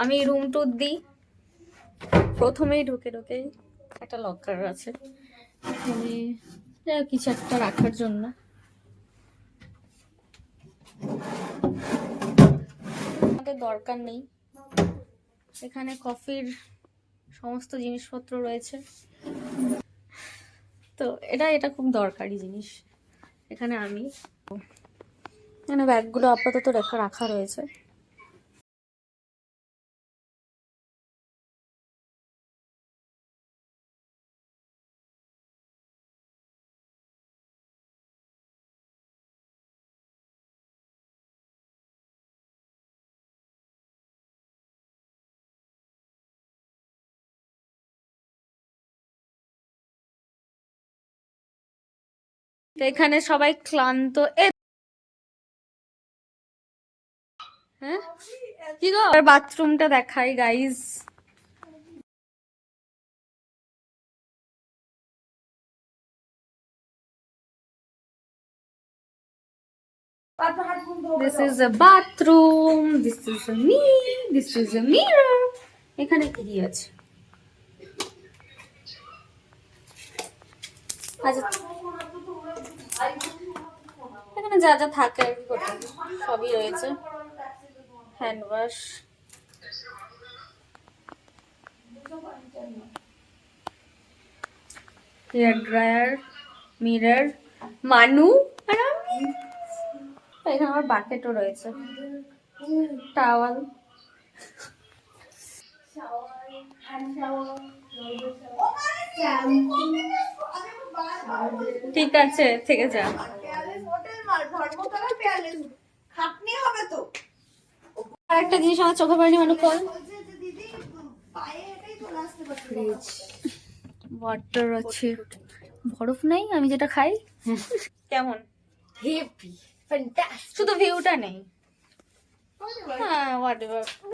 আমি room tour দিই। প্রথমেই ঢুকে একটা লকার আছে এখানে, কিছু একটা রাখার জন্য। আমাদের দরকার নেই, এখানে কফির সমস্ত জিনিসপত্র রয়েছে। তো এটা খুব দরকারি জিনিস। এখানে ব্যাগগুলো আপাতত রাখা রয়েছে। তো এখানে সবাই ক্লান্ত। হ্যাঁ কি গো, বাথরুমটা দেখাই guys. This is a bathroom, this is a me, this is a mirror. এখানে কি আছে? আচ্ছা, এখানে যা যা থাকে আর কি সবই রয়েছে। Hand wash, hair dryer, mirror, মানু আর আমি। এখানে আমার বাকেটও রয়েছে, টাওয়াল। ঠিক আছে, থেকে যা। আরেকটা জিনিস আমার চোখে পড়েনি, মানুষ ফল, ফ্রিজ, ওয়াটার আছে, বরফ নাই, আমি যেটা খাই। কেমন? Heavy, fantastic. শুধু ভিউটা নেই। হ্যাঁ, হোয়াটএভার।